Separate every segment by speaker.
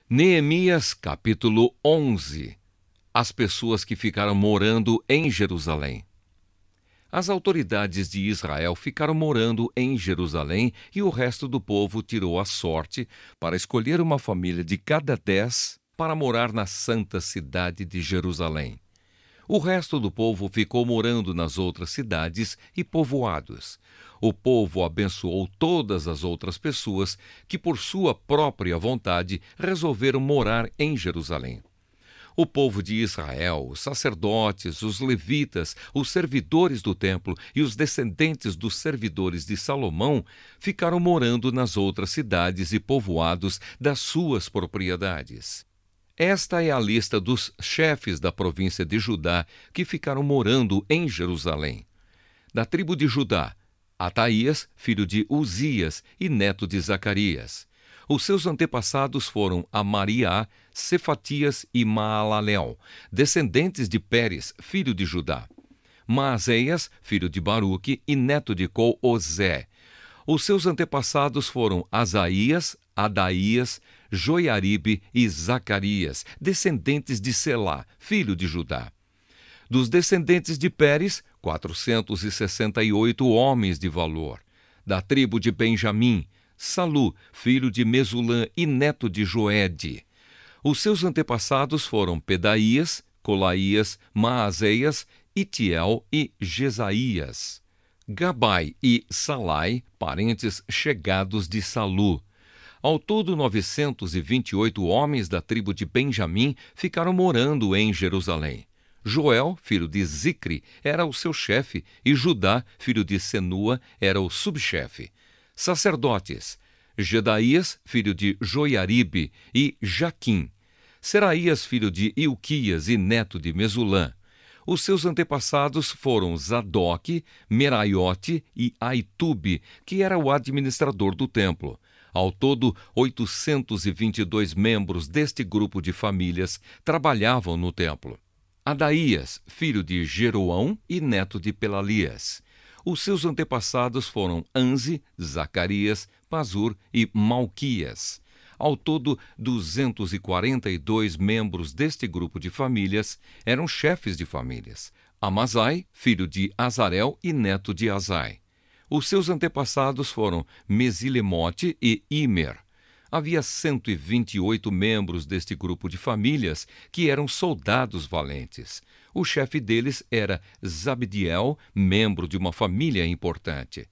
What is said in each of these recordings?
Speaker 1: Neemias, capítulo 11. As pessoas que ficaram morando em Jerusalém. As autoridades de Israel ficaram morando em Jerusalém e o resto do povo tirou a sorte para escolher uma família de cada 10 para morar na santa cidade de Jerusalém. O resto do povo ficou morando nas outras cidades e povoados. O povo abençoou todas as outras pessoas que, por sua própria vontade, resolveram morar em Jerusalém. O povo de Israel, os sacerdotes, os levitas, os servidores do templo e os descendentes dos servidores de Salomão ficaram morando nas outras cidades e povoados das suas propriedades. Esta é a lista dos chefes da província de Judá que ficaram morando em Jerusalém. Da tribo de Judá, Ataías, filho de Uzias e neto de Zacarias. Os seus antepassados foram Amariá, Cefatias e Maalalel, descendentes de Pérez, filho de Judá. Maazéias, filho de Baruque e neto de Col-Ozé. Os seus antepassados foram Asaías, Adaías, Joiaribe e Zacarias, descendentes de Selá, filho de Judá. Dos descendentes de Pérez, 468 homens de valor. Da tribo de Benjamim, Salu, filho de Mesulã e neto de Joede. Os seus antepassados foram Pedaías, Colaías, Maazéias, Itiel e Jesaías. Gabai e Salai, parentes chegados de Salu. Ao todo, 928 homens da tribo de Benjamim ficaram morando em Jerusalém. Joel, filho de Zicri, era o seu chefe, e Judá, filho de Senua, era o subchefe. Sacerdotes: Jedaías, filho de Joiaribe, e Jaquim. Seraías, filho de Ilquias e neto de Mesulã. Os seus antepassados foram Zadoque, Meraiote e Aitube, que era o administrador do templo. Ao todo, 822 membros deste grupo de famílias trabalhavam no templo. Adaías, filho de Jeroão e neto de Pelalias. Os seus antepassados foram Anzi, Zacarias, Pazur e Malquias. Ao todo, 242 membros deste grupo de famílias eram chefes de famílias. Amazai, filho de Azarel e neto de Azai. Os seus antepassados foram Mesilemote e Imer. Havia 128 membros deste grupo de famílias que eram soldados valentes. O chefe deles era Zabdiel, membro de uma família importante.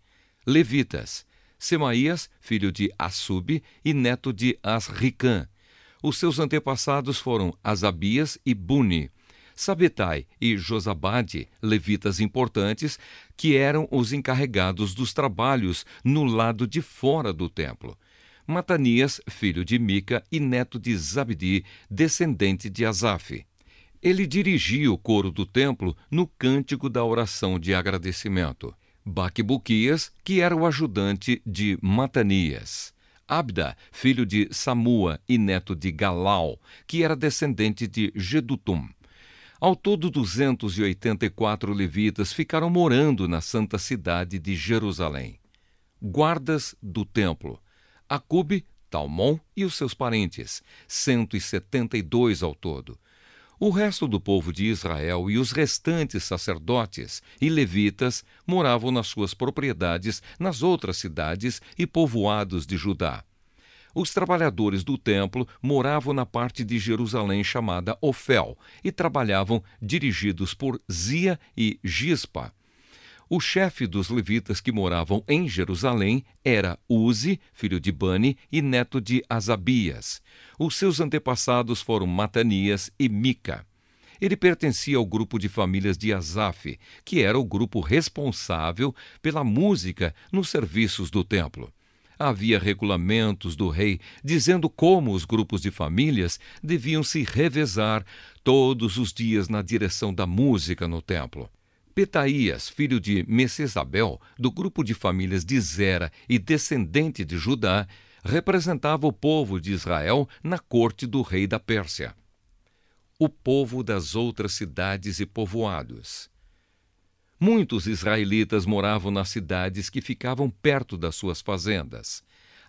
Speaker 1: Levitas: Semaías, filho de Assub e neto de Asricã. Os seus antepassados foram Asabias e Buni. Sabetai e Josabade, levitas importantes, que eram os encarregados dos trabalhos no lado de fora do templo. Matanias, filho de Mica e neto de Zabdi, descendente de Asaf. Ele dirigia o coro do templo no cântico da oração de agradecimento. Baquebuquias, que era o ajudante de Matanias. Abda, filho de Samua e neto de Galal, que era descendente de Gedutum. Ao todo, 284 levitas ficaram morando na santa cidade de Jerusalém. Guardas do templo: Acube, Talmon e os seus parentes, 172 ao todo. O resto do povo de Israel e os restantes sacerdotes e levitas moravam nas suas propriedades nas outras cidades e povoados de Judá. Os trabalhadores do templo moravam na parte de Jerusalém chamada Ofel e trabalhavam dirigidos por Zia e Gispa. O chefe dos levitas que moravam em Jerusalém era Uzi, filho de Bani e neto de Asabias. Os seus antepassados foram Matanias e Mica. Ele pertencia ao grupo de famílias de Asaf, que era o grupo responsável pela música nos serviços do templo. Havia regulamentos do rei dizendo como os grupos de famílias deviam se revezar todos os dias na direção da música no templo. Petaías, filho de Messesabel, do grupo de famílias de Zera e descendente de Judá, representava o povo de Israel na corte do rei da Pérsia. O povo das outras cidades e povoados. Muitos israelitas moravam nas cidades que ficavam perto das suas fazendas.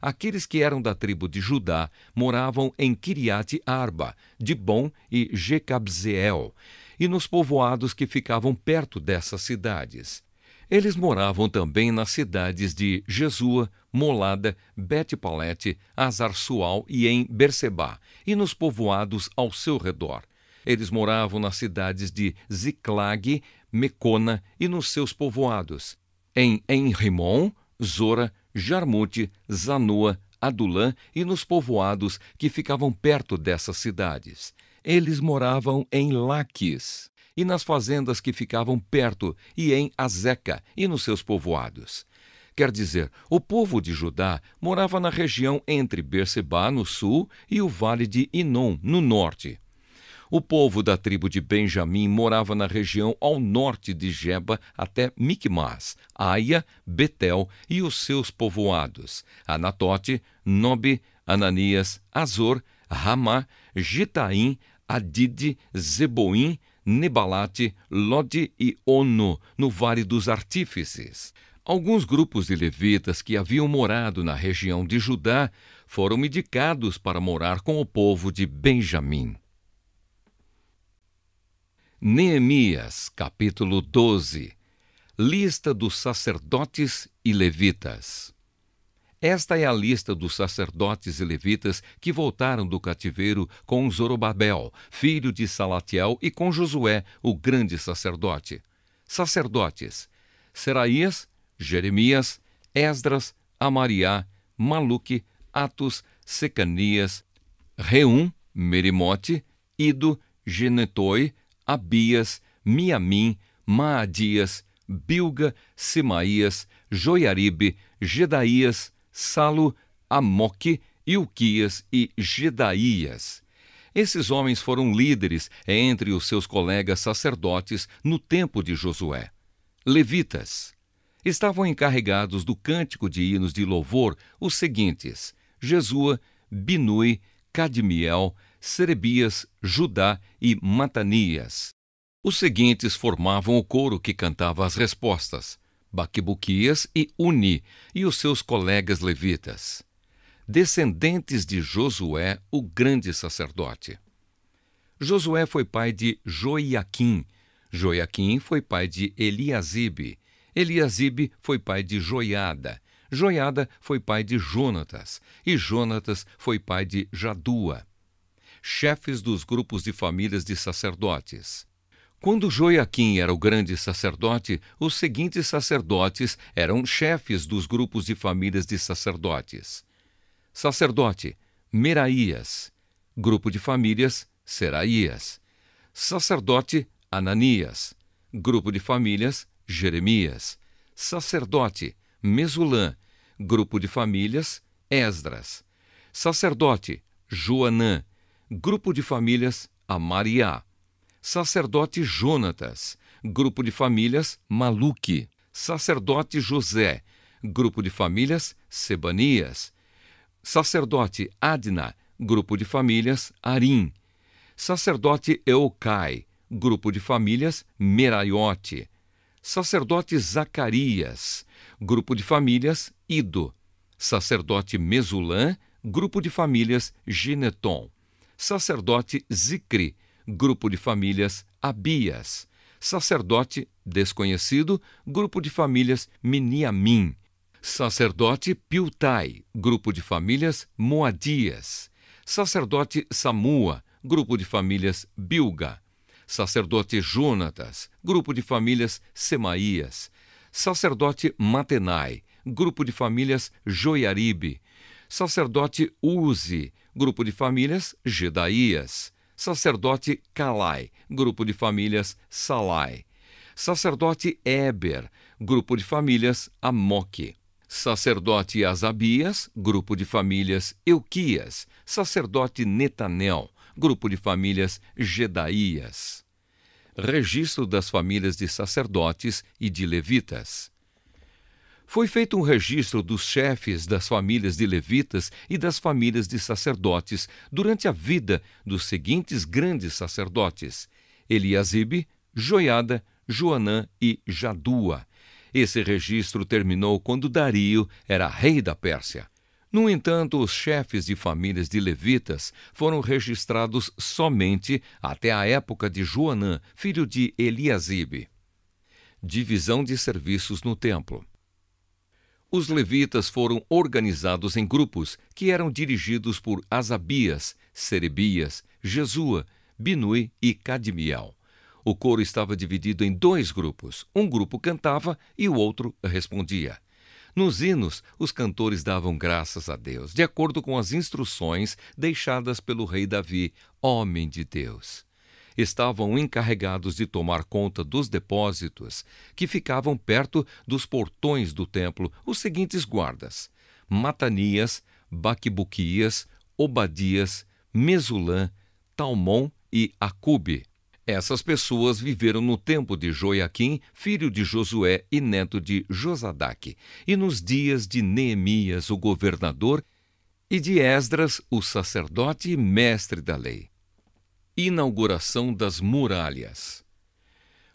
Speaker 1: Aqueles que eram da tribo de Judá moravam em Quiriate Arba, Dibom e Jecabzeel, e nos povoados que ficavam perto dessas cidades. Eles moravam também nas cidades de Jesua, Molada, Bet-Palete, Azar-Sual e em Berseba, e nos povoados ao seu redor. Eles moravam nas cidades de Ziclag, Mecona e nos seus povoados, em Enrimon, Zora, Jarmute, Zanoa, Adulã e nos povoados que ficavam perto dessas cidades. Eles moravam em Laquis e nas fazendas que ficavam perto, e em Azeca e nos seus povoados. Quer dizer, o povo de Judá morava na região entre Berseba, no sul, e o vale de Inom, no norte. O povo da tribo de Benjamim morava na região ao norte de Geba até Micmas, Aia, Betel e os seus povoados, Anatote, Nobe, Ananias, Azor, Ramá, Gitaim, Adide, Zeboim, Nebalate, Lode e Ono, no Vale dos Artífices. Alguns grupos de levitas que haviam morado na região de Judá foram indicados para morar com o povo de Benjamim. Neemias, capítulo 12. Lista dos sacerdotes e levitas. Esta é a lista dos sacerdotes e levitas que voltaram do cativeiro com Zorobabel, filho de Salatiel, e com Josué, o grande sacerdote. Sacerdotes: Seraías, Jeremias, Esdras, Amariá, Maluque, Atos, Secanias, Reum, Merimote, Ido, Genetoi, Abias, Miamim, Maadias, Bilga, Semaías, Joiaribe, Gedaías, Salo, Amoque, Ilquias e Gedaías. Esses homens foram líderes entre os seus colegas sacerdotes no tempo de Josué. Levitas estavam encarregados do cântico de hinos de louvor os seguintes: Jesua, Binui, Cadmiel, Serebias, Judá e Matanias. Os seguintes formavam o coro que cantava as respostas: Baquebuquias e Uni, e os seus colegas levitas. Descendentes de Josué, o grande sacerdote. Josué foi pai de Joiaquim. Joiaquim foi pai de Eliasibe. Eliasibe foi pai de Joiada. Joiada foi pai de Jonatas. E Jonatas foi pai de Jadua. Chefes dos grupos de famílias de sacerdotes. Quando Joiaquim era o grande sacerdote, os seguintes sacerdotes eram chefes dos grupos de famílias de sacerdotes. Sacerdote: Meraías. Grupo de famílias: Seraías. Sacerdote: Ananias. Grupo de famílias: Jeremias. Sacerdote: Mesulã. Grupo de famílias: Esdras. Sacerdote: Joanã. Grupo de famílias: Amariá. Sacerdote Jonatas. Grupo de famílias: Maluque. Sacerdote José. Grupo de famílias: Sebanias. Sacerdote Adna. Grupo de famílias: Arim. Sacerdote Eucai. Grupo de famílias: Meraiote. Sacerdote Zacarias. Grupo de famílias: Ido. Sacerdote Mesulã. Grupo de famílias: Gineton. Sacerdote Zicri. Grupo de famílias: Abias. Sacerdote desconhecido. Grupo de famílias: Miniamim. Sacerdote Piltai. Grupo de famílias: Moadias. Sacerdote Samua. Grupo de famílias: Bilga. Sacerdote Jonatas. Grupo de famílias: Semaías. Sacerdote Matenai. Grupo de famílias: Joiaribe. Sacerdote Uzi. Grupo de famílias: Gedaías. Sacerdote Calai. Grupo de famílias: Salai. Sacerdote Éber. Grupo de famílias: Amoque. Sacerdote Asabias. Grupo de famílias: Euquias. Sacerdote Netanel. Grupo de famílias: Gedaías. Registro das famílias de sacerdotes e de levitas. Foi feito um registro dos chefes das famílias de levitas e das famílias de sacerdotes durante a vida dos seguintes grandes sacerdotes: Eliasibe, Joiada, Joanã e Jadua. Esse registro terminou quando Dario era rei da Pérsia. No entanto, os chefes de famílias de levitas foram registrados somente até a época de Joanã, filho de Eliasibe. Divisão de serviços no templo. Os levitas foram organizados em grupos que eram dirigidos por Asabias, Serebias, Jesua, Binui e Cadmiel. O coro estava dividido em 2 grupos. Um grupo cantava e o outro respondia. Nos hinos, os cantores davam graças a Deus, de acordo com as instruções deixadas pelo rei Davi, homem de Deus. Estavam encarregados de tomar conta dos depósitos que ficavam perto dos portões do templo os seguintes guardas: Matanias, Baquibuquias, Obadias, Mesulã, Talmon e Acube. Essas pessoas viveram no tempo de Joiaquim, filho de Josué e neto de Josadaque, e nos dias de Neemias, o governador, e de Esdras, o sacerdote e mestre da lei. Inauguração das muralhas.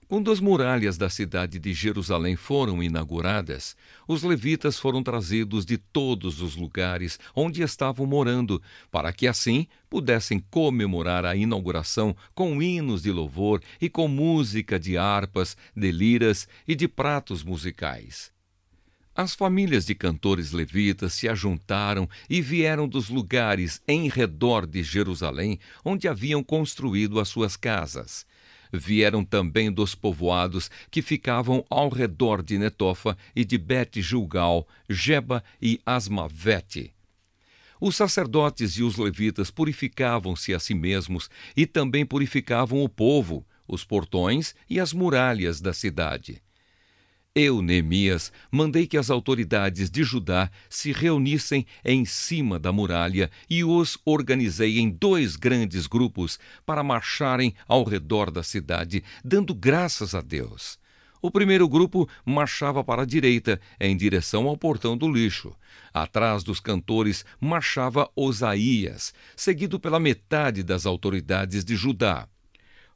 Speaker 1: Quando as muralhas da cidade de Jerusalém foram inauguradas, os levitas foram trazidos de todos os lugares onde estavam morando, para que assim pudessem comemorar a inauguração com hinos de louvor e com música de harpas, de liras e de pratos musicais. As famílias de cantores levitas se ajuntaram e vieram dos lugares em redor de Jerusalém, onde haviam construído as suas casas. Vieram também dos povoados que ficavam ao redor de Netofa e de Bet-Gilgal, Geba e Asmavete. Os sacerdotes e os levitas purificavam-se a si mesmos e também purificavam o povo, os portões e as muralhas da cidade. Eu, Neemias, mandei que as autoridades de Judá se reunissem em cima da muralha e os organizei em 2 grandes grupos para marcharem ao redor da cidade, dando graças a Deus. O primeiro grupo marchava para a direita, em direção ao portão do lixo. Atrás dos cantores marchava Osaías, seguido pela metade das autoridades de Judá.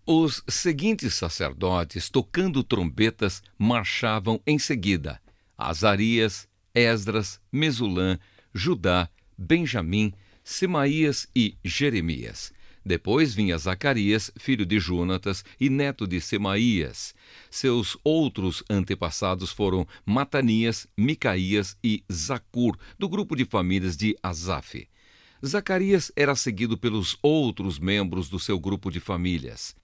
Speaker 1: Os seguintes sacerdotes, tocando trombetas, marchavam em seguida: Azarias, Esdras, Mesulã, Judá, Benjamim, Semaías e Jeremias. Depois vinha Zacarias, filho de Jonatas e neto de Semaías. Seus outros antepassados foram Matanias, Micaías e Zacur, do grupo de famílias de Asaf. Zacarias era seguido pelos outros membros do seu grupo de famílias: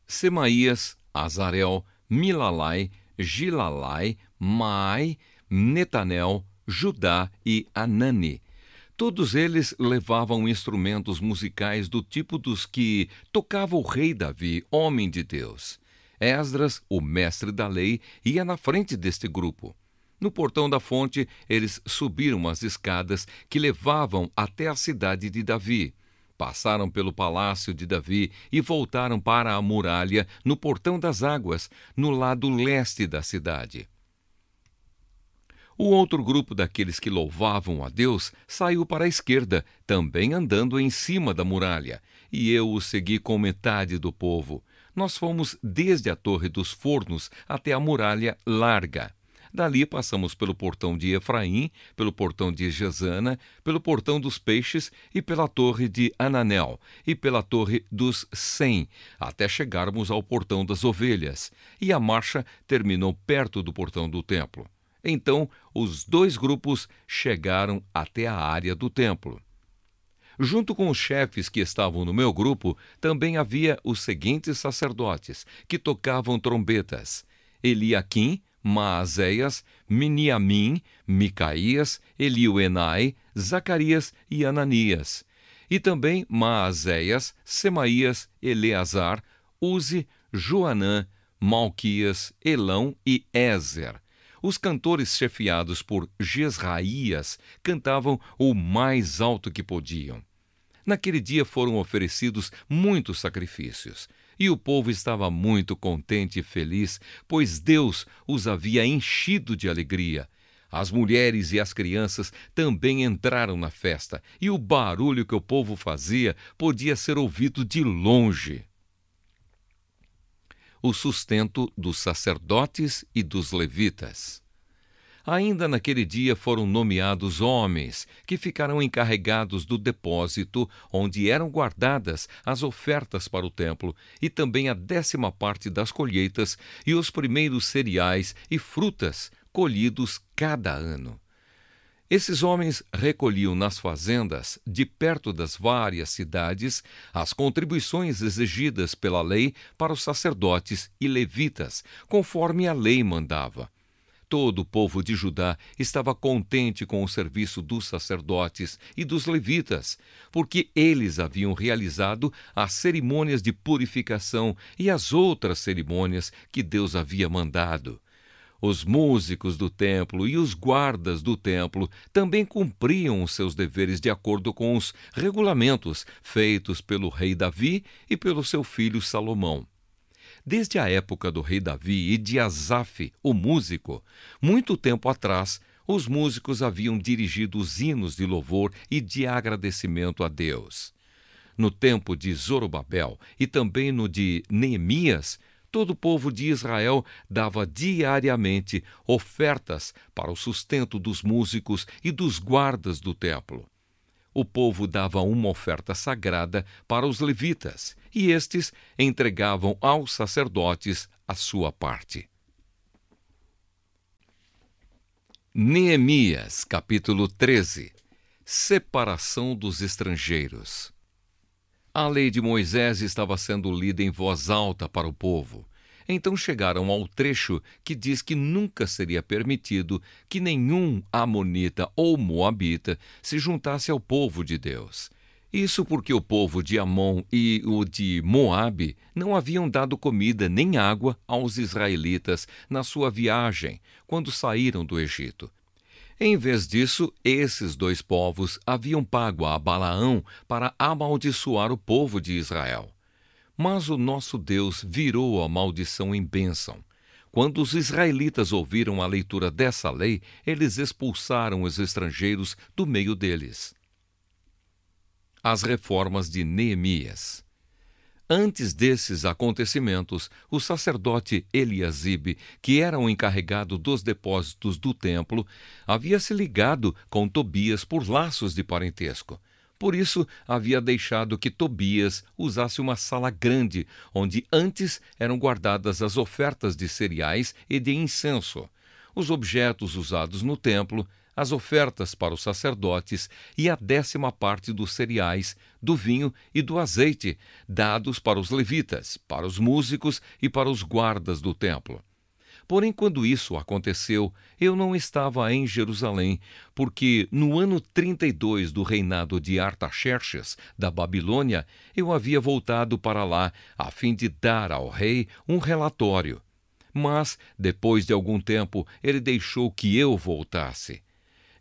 Speaker 1: Semaías, Azarel, Milalai, Gilalai, Maai, Netanel, Judá e Anani. Todos eles levavam instrumentos musicais do tipo dos que tocava o rei Davi, homem de Deus. Esdras, o mestre da lei, ia na frente deste grupo. No portão da fonte, eles subiram as escadas que levavam até a cidade de Davi. Passaram pelo palácio de Davi e voltaram para a muralha no portão das águas, no lado leste da cidade. O outro grupo daqueles que louvavam a Deus saiu para a esquerda, também andando em cima da muralha, e eu o segui com metade do povo. Nós fomos desde a Torre dos Fornos até a muralha larga. Dali passamos pelo portão de Efraim, pelo portão de Gesana, pelo portão dos Peixes e pela torre de Ananel e pela torre dos 100, até chegarmos ao portão das Ovelhas, e a marcha terminou perto do portão do templo. Então, os 2 grupos chegaram até a área do templo. Junto com os chefes que estavam no meu grupo, também havia os seguintes sacerdotes, que tocavam trombetas: Eliaquim, Maazéias, Miniamim, Micaías, Elioenai, Zacarias e Ananias. E também Maazéias, Semaías, Eleazar, Uzi, Joanã, Malquias, Elão e Ézer. Os cantores chefiados por Jesraías cantavam o mais alto que podiam. Naquele dia foram oferecidos muitos sacrifícios, e o povo estava muito contente e feliz, pois Deus os havia enchido de alegria. As mulheres e as crianças também entraram na festa, e o barulho que o povo fazia podia ser ouvido de longe. O sustento dos sacerdotes e dos levitas. Ainda naquele dia foram nomeados homens que ficarão encarregados do depósito onde eram guardadas as ofertas para o templo e também a 10ª parte das colheitas e os primeiros cereais e frutas colhidos cada ano. Esses homens recolhiam nas fazendas, de perto das várias cidades, as contribuições exigidas pela lei para os sacerdotes e levitas, conforme a lei mandava. Todo o povo de Judá estava contente com o serviço dos sacerdotes e dos levitas, porque eles haviam realizado as cerimônias de purificação e as outras cerimônias que Deus havia mandado. Os músicos do templo e os guardas do templo também cumpriam os seus deveres de acordo com os regulamentos feitos pelo rei Davi e pelo seu filho Salomão. Desde a época do rei Davi e de Asaf, o músico, muito tempo atrás, os músicos haviam dirigido os hinos de louvor e de agradecimento a Deus. No tempo de Zorobabel e também no de Neemias, todo o povo de Israel dava diariamente ofertas para o sustento dos músicos e dos guardas do templo. O povo dava uma oferta sagrada para os levitas, e estes entregavam aos sacerdotes a sua parte. Neemias, capítulo 13. Separação dos estrangeiros. A lei de Moisés estava sendo lida em voz alta para o povo. Então chegaram ao trecho que diz que nunca seria permitido que nenhum amonita ou moabita se juntasse ao povo de Deus. Isso porque o povo de Amon e o de Moabe não haviam dado comida nem água aos israelitas na sua viagem, quando saíram do Egito. Em vez disso, esses dois povos haviam pago a Balaão para amaldiçoar o povo de Israel. Mas o nosso Deus virou a maldição em bênção. Quando os israelitas ouviram a leitura dessa lei, eles expulsaram os estrangeiros do meio deles. As reformas de Neemias. Antes desses acontecimentos, o sacerdote Eliasibe, que era o encarregado dos depósitos do templo, havia se ligado com Tobias por laços de parentesco. Por isso, havia deixado que Tobias usasse uma sala grande, onde antes eram guardadas as ofertas de cereais e de incenso, os objetos usados no templo, as ofertas para os sacerdotes e a 10ª parte dos cereais, do vinho e do azeite, dados para os levitas, para os músicos e para os guardas do templo. Porém, quando isso aconteceu, eu não estava em Jerusalém, porque no ano 32 do reinado de Artaxerxes, da Babilônia, eu havia voltado para lá, a fim de dar ao rei um relatório. Mas, depois de algum tempo, ele deixou que eu voltasse.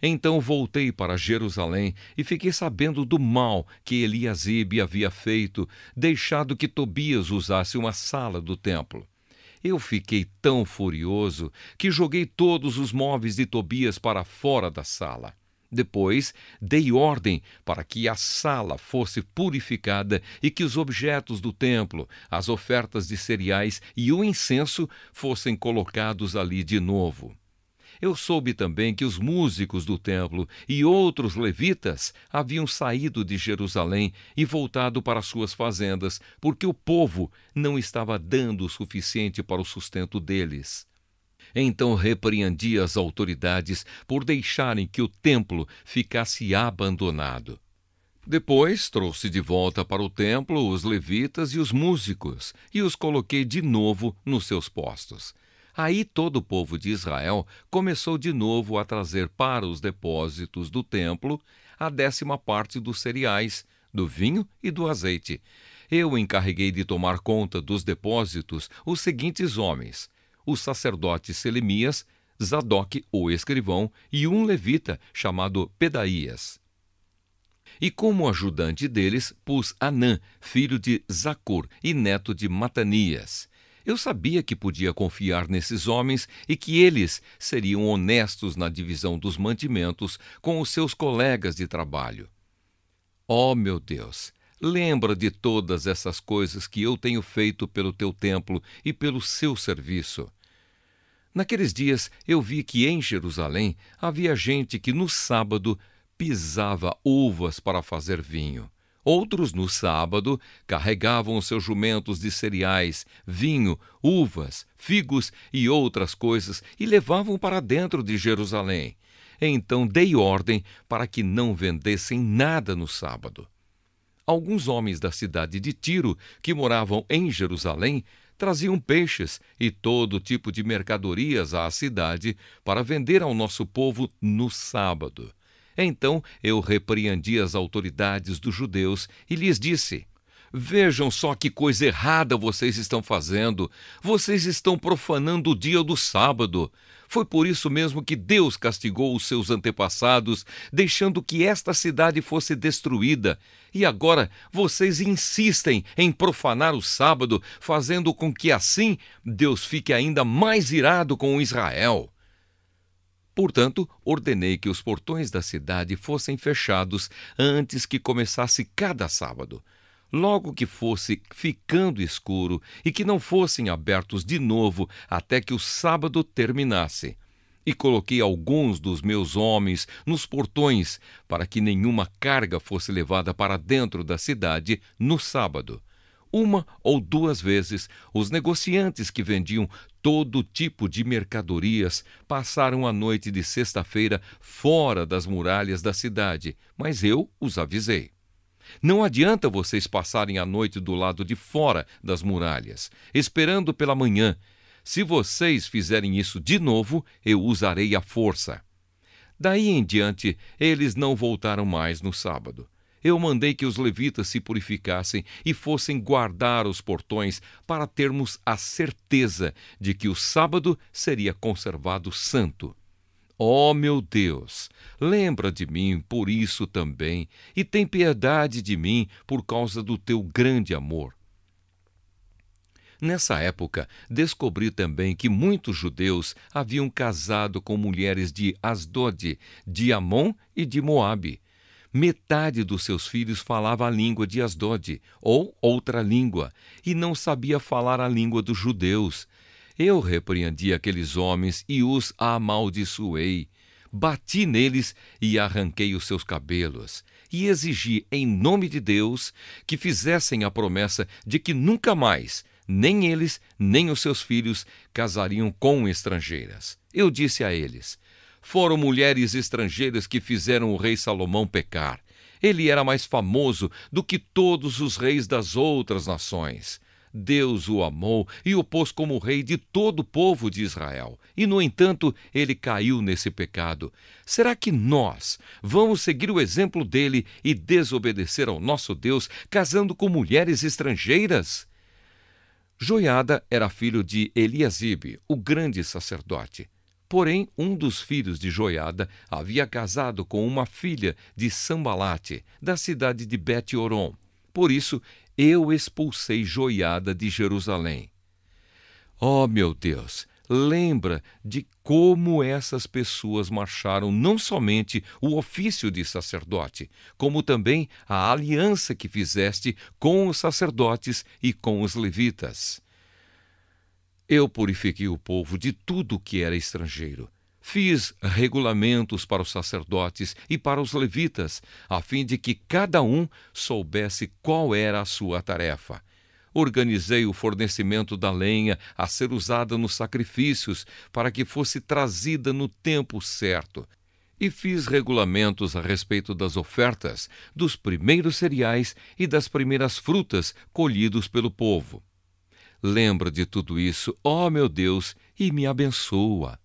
Speaker 1: Então voltei para Jerusalém e fiquei sabendo do mal que Eliasibe havia feito, deixado que Tobias usasse uma sala do templo. Eu fiquei tão furioso que joguei todos os móveis de Tobias para fora da sala. Depois, dei ordem para que a sala fosse purificada e que os objetos do templo, as ofertas de cereais e o incenso fossem colocados ali de novo. Eu soube também que os músicos do templo e outros levitas haviam saído de Jerusalém e voltado para suas fazendas, porque o povo não estava dando o suficiente para o sustento deles. Então repreendi as autoridades por deixarem que o templo ficasse abandonado. Depois trouxe de volta para o templo os levitas e os músicos e os coloquei de novo nos seus postos. Aí todo o povo de Israel começou de novo a trazer para os depósitos do templo a 10ª parte dos cereais, do vinho e do azeite. Eu encarreguei de tomar conta dos depósitos os seguintes homens: o sacerdote Selemias, Zadoque, o escrivão, e um levita chamado Pedaías. E como ajudante deles pus Anã, filho de Zacur e neto de Matanias. Eu sabia que podia confiar nesses homens e que eles seriam honestos na divisão dos mantimentos com os seus colegas de trabalho. Ó meu Deus, lembra de todas essas coisas que eu tenho feito pelo teu templo e pelo seu serviço. Naqueles dias eu vi que em Jerusalém havia gente que no sábado pisava uvas para fazer vinho. Outros, no sábado, carregavam os seus jumentos de cereais, vinho, uvas, figos e outras coisas e levavam para dentro de Jerusalém. Então dei ordem para que não vendessem nada no sábado. Alguns homens da cidade de Tiro, que moravam em Jerusalém, traziam peixes e todo tipo de mercadorias à cidade para vender ao nosso povo no sábado. Então eu repreendi as autoridades dos judeus e lhes disse: vejam só que coisa errada vocês estão fazendo. Vocês estão profanando o dia do sábado. Foi por isso mesmo que Deus castigou os seus antepassados, deixando que esta cidade fosse destruída. E agora vocês insistem em profanar o sábado, fazendo com que assim Deus fique ainda mais irado com Israel. Portanto, ordenei que os portões da cidade fossem fechados antes que começasse cada sábado. Logo que fosse ficando escuro e que não fossem abertos de novo até que o sábado terminasse. E coloquei alguns dos meus homens nos portões para que nenhuma carga fosse levada para dentro da cidade no sábado. Uma ou duas vezes, os negociantes que vendiam todo tipo de mercadorias passaram a noite de sexta-feira fora das muralhas da cidade, mas eu os avisei. Não adianta vocês passarem a noite do lado de fora das muralhas, esperando pela manhã. Se vocês fizerem isso de novo, eu usarei a força. Daí em diante, eles não voltaram mais no sábado. Eu mandei que os levitas se purificassem e fossem guardar os portões para termos a certeza de que o sábado seria conservado santo. Ó meu Deus, lembra de mim por isso também, e tem piedade de mim por causa do teu grande amor. Nessa época, descobri também que muitos judeus haviam casado com mulheres de Asdod, de Amon e de Moabe. Metade dos seus filhos falava a língua de Asdod, ou outra língua, e não sabia falar a língua dos judeus. Eu repreendi aqueles homens e os amaldiçoei. Bati neles e arranquei os seus cabelos. E exigi, em nome de Deus, que fizessem a promessa de que nunca mais, nem eles, nem os seus filhos, casariam com estrangeiras. Eu disse a eles: foram mulheres estrangeiras que fizeram o rei Salomão pecar. Ele era mais famoso do que todos os reis das outras nações. Deus o amou e o pôs como rei de todo o povo de Israel. E, no entanto, ele caiu nesse pecado. Será que nós vamos seguir o exemplo dele e desobedecer ao nosso Deus, casando com mulheres estrangeiras? Joiada era filho de Eliasibe, o grande sacerdote. Porém, um dos filhos de Joiada havia casado com uma filha de Sambalate, da cidade de Bet-Horon. Por isso, eu expulsei Joiada de Jerusalém. Oh, meu Deus, lembra de como essas pessoas marcharam não somente o ofício de sacerdote, como também a aliança que fizeste com os sacerdotes e com os levitas. Eu purifiquei o povo de tudo que era estrangeiro. Fiz regulamentos para os sacerdotes e para os levitas, a fim de que cada um soubesse qual era a sua tarefa. Organizei o fornecimento da lenha a ser usada nos sacrifícios, para que fosse trazida no tempo certo. E fiz regulamentos a respeito das ofertas, dos primeiros cereais e das primeiras frutas colhidos pelo povo. Lembra de tudo isso, ó meu Deus, e me abençoa.